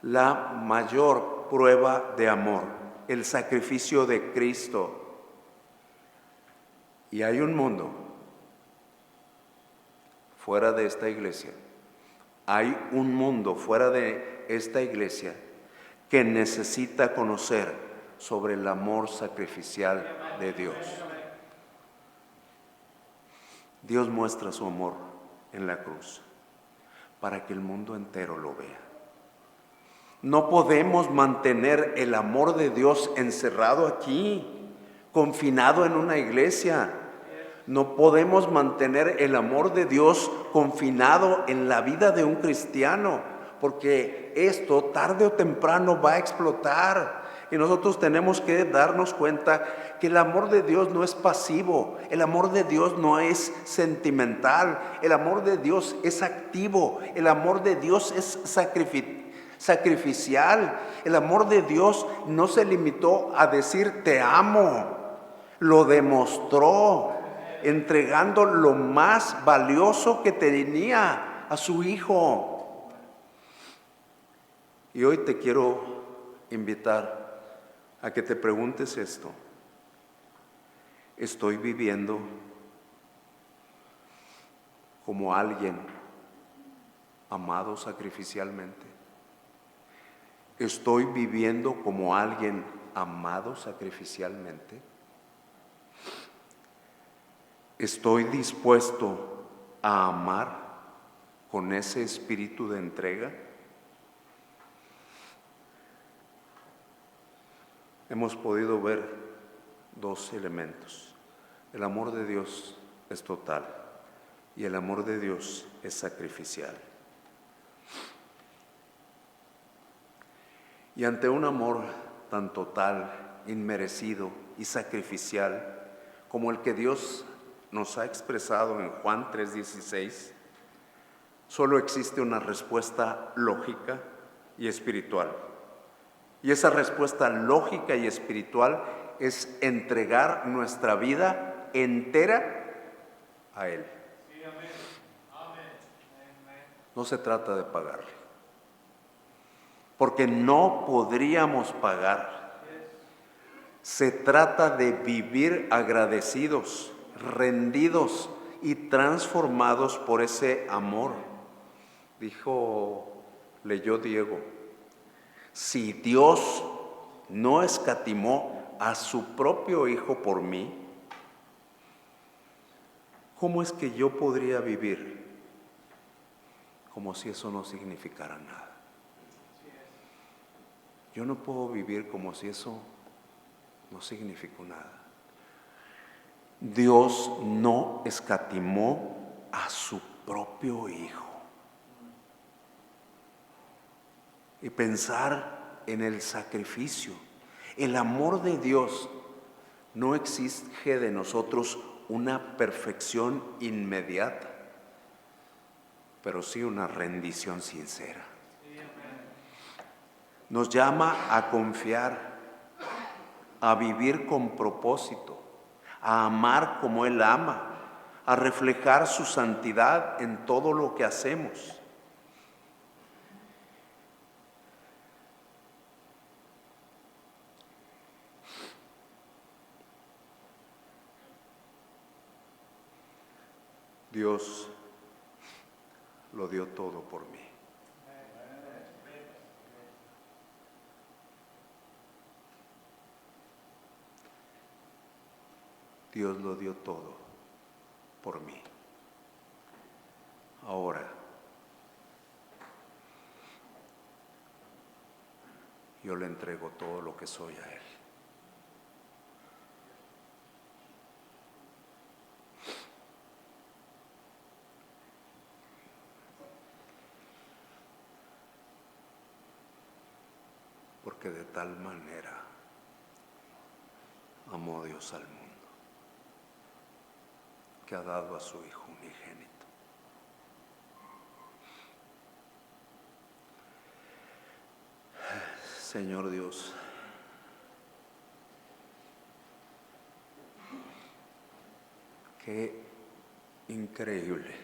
la mayor prueba de amor, el sacrificio de Cristo. Y hay un mundo fuera de esta iglesia, hay un mundo fuera de esta iglesia que necesita conocer sobre el amor sacrificial de Dios. Dios muestra su amor en la cruz. para que el mundo entero lo vea. No podemos mantener el amor de Dios encerrado aquí, confinado en una iglesia. No podemos mantener el amor de Dios confinado en la vida de un cristiano, porque esto tarde o temprano va a explotar. Y nosotros tenemos que darnos cuenta que el amor de Dios no es pasivo, el amor de Dios no es sentimental, el amor de Dios es activo, el amor de Dios es sacrificial. El amor de Dios no se limitó a decir te amo, lo demostró entregando lo más valioso que tenía, a su Hijo. Y hoy te quiero invitar a que te preguntes esto: ¿estoy viviendo como alguien amado sacrificialmente? ¿Estoy viviendo como alguien amado sacrificialmente? ¿Estoy dispuesto a amar con ese espíritu de entrega? Hemos podido ver dos elementos. El amor de Dios es total y el amor de Dios es sacrificial. Y ante un amor tan total, inmerecido y sacrificial como el que Dios nos ha expresado en Juan 3:16, solo existe una respuesta lógica y espiritual. Y esa respuesta lógica y espiritual es entregar nuestra vida entera a Él. No se trata de pagarle, porque no podríamos pagar. Se trata de vivir agradecidos, rendidos y transformados por ese amor. Leyó Diego: si Dios no escatimó a su propio Hijo por mí, ¿cómo es que yo podría vivir como si eso no significara nada? Yo no puedo vivir como si eso no significó nada. Dios no escatimó a su propio Hijo. Y pensar en el sacrificio. El amor de Dios no exige de nosotros una perfección inmediata, pero sí una rendición sincera. Nos llama a confiar, a vivir con propósito, a amar como Él ama, a reflejar su santidad en todo lo que hacemos. Dios lo dio todo por mí. Dios lo dio todo por mí. Ahora, yo le entrego todo lo que soy a Él. Porque de tal manera amó Dios al mundo, que ha dado a su Hijo unigénito. Señor Dios, qué increíble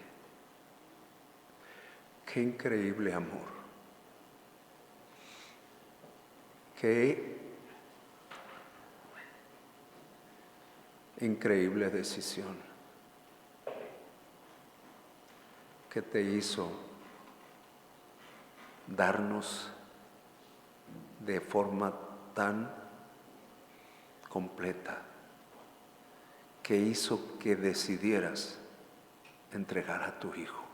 amor. Qué increíble decisión que te hizo darnos de forma tan completa, que hizo que decidieras entregar a tu Hijo.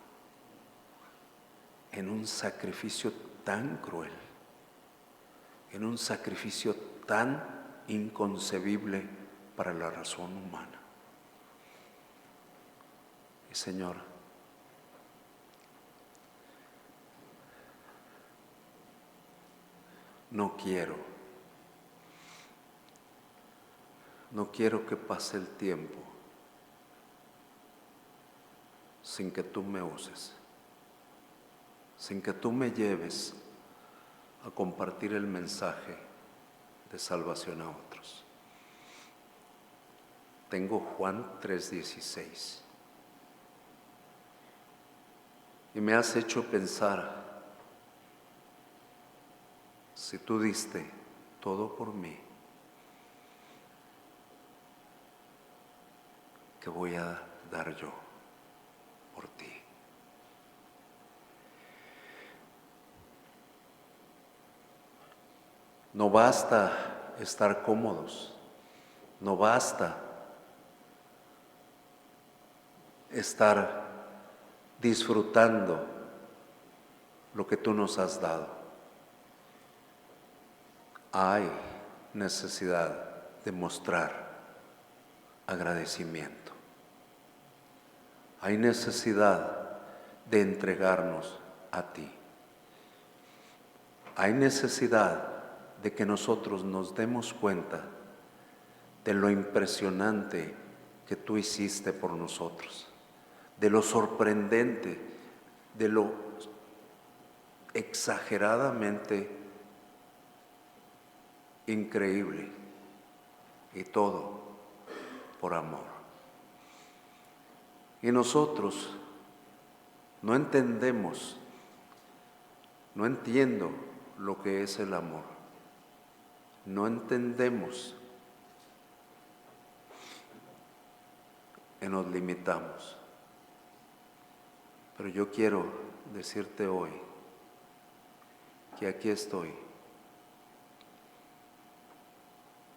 en un sacrificio tan cruel, en un sacrificio tan inconcebible para la razón humana. Y Señor, no quiero que pase el tiempo sin que tú me uses, sin que tú me lleves a compartir el mensaje de salvación a otros. Tengo Juan 3:16 y me has hecho pensar, si tú diste todo por mí, ¿qué voy a dar yo por ti? No basta estar cómodos, no basta estar disfrutando lo que tú nos has dado. Hay necesidad de mostrar agradecimiento. Hay necesidad de entregarnos a ti. Hay necesidad de que nosotros nos demos cuenta de lo impresionante que tú hiciste por nosotros, de lo sorprendente, de lo exageradamente increíble, y todo por amor. Y nosotros no entendemos, no entiendo lo que es el amor, no entendemos y nos limitamos. Pero yo quiero decirte hoy que aquí estoy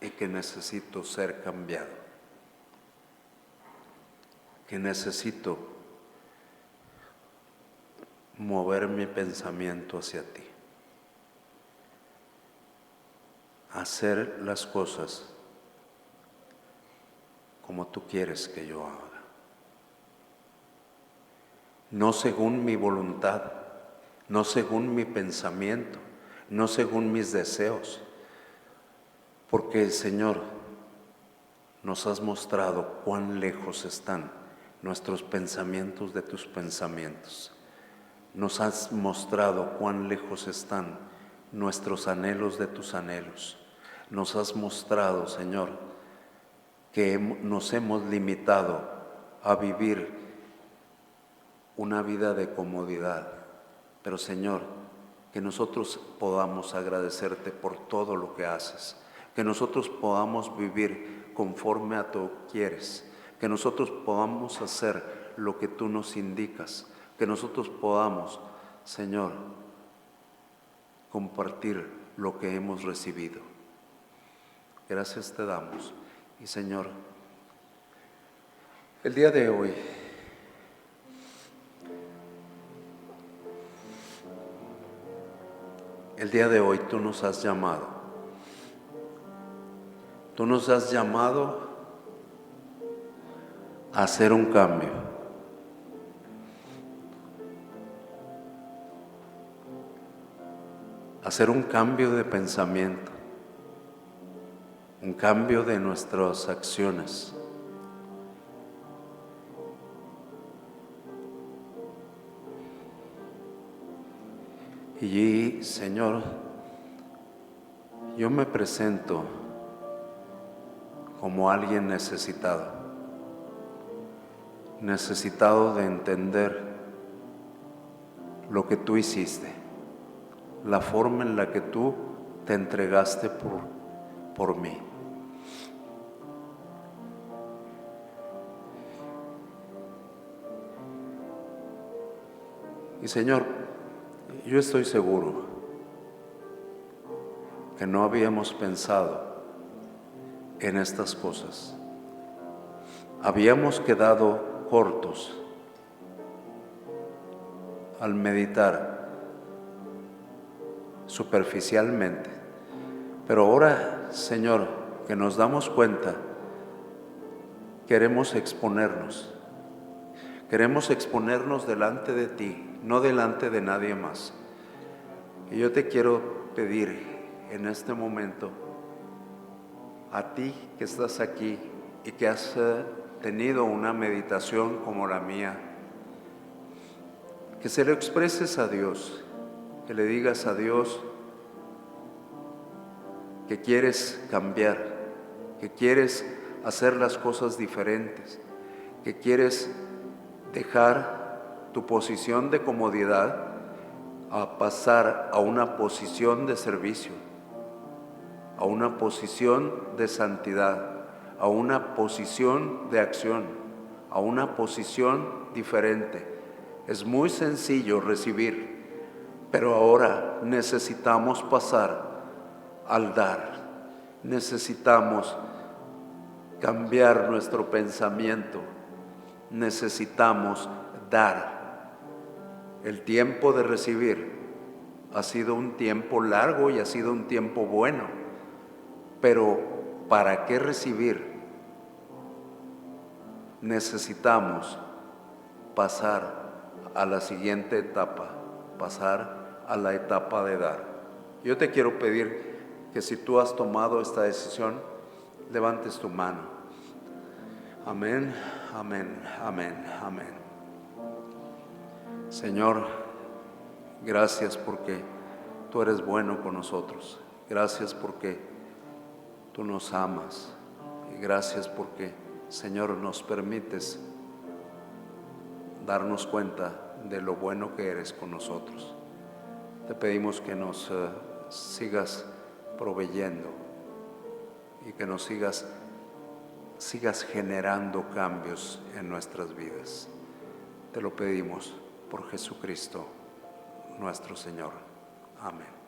y que necesito ser cambiado, que necesito mover mi pensamiento hacia ti, hacer las cosas como tú quieres que yo haga, no según mi voluntad, no según mi pensamiento, no según mis deseos, porque Señor, nos has mostrado cuán lejos están nuestros pensamientos de tus pensamientos. Nos has mostrado cuán lejos están nuestros anhelos de tus anhelos. Nos has mostrado, Señor, que nos hemos limitado a vivir una vida de comodidad. Pero, Señor, que nosotros podamos agradecerte por todo lo que haces, que nosotros podamos vivir conforme a tú quieres, que nosotros podamos hacer lo que tú nos indicas, que nosotros podamos, Señor, compartir lo que hemos recibido. Gracias te damos. Y Señor, el día de hoy tú nos has llamado. Tú nos has llamado a hacer un cambio. Hacer un cambio de pensamiento, un cambio de nuestras acciones. Y Señor, yo me presento como alguien necesitado de entender lo que tú hiciste, la forma en la que tú te entregaste por mí. Y Señor, yo estoy seguro que no habíamos pensado en estas cosas. Habíamos quedado cortos al meditar superficialmente. Pero ahora, Señor, que nos damos cuenta, queremos exponernos delante de ti, no delante de nadie más. Y yo te quiero pedir en este momento, a ti que estás aquí y que has tenido una meditación como la mía, que se lo expreses a Dios, que le digas a Dios que quieres cambiar, que quieres hacer las cosas diferentes, que quieres dejar tu posición de comodidad a pasar a una posición de servicio, a una posición de santidad, a una posición de acción, a una posición diferente. Es muy sencillo recibir, pero ahora necesitamos pasar al dar. Necesitamos cambiar nuestro pensamiento. Necesitamos dar. El tiempo de recibir ha sido un tiempo largo y ha sido un tiempo bueno, pero ¿para qué recibir? Necesitamos pasar a la siguiente etapa, pasar a la etapa de dar. Yo te quiero pedir que si tú has tomado esta decisión, levantes tu mano. Amén, amén, amén, amén. Señor, gracias porque tú eres bueno con nosotros. Gracias porque tú nos amas. Y gracias porque, Señor, nos permites darnos cuenta de lo bueno que eres con nosotros. Te pedimos que nos sigas proveyendo y que nos sigas generando cambios en nuestras vidas. Te lo pedimos por Jesucristo, nuestro Señor. Amén.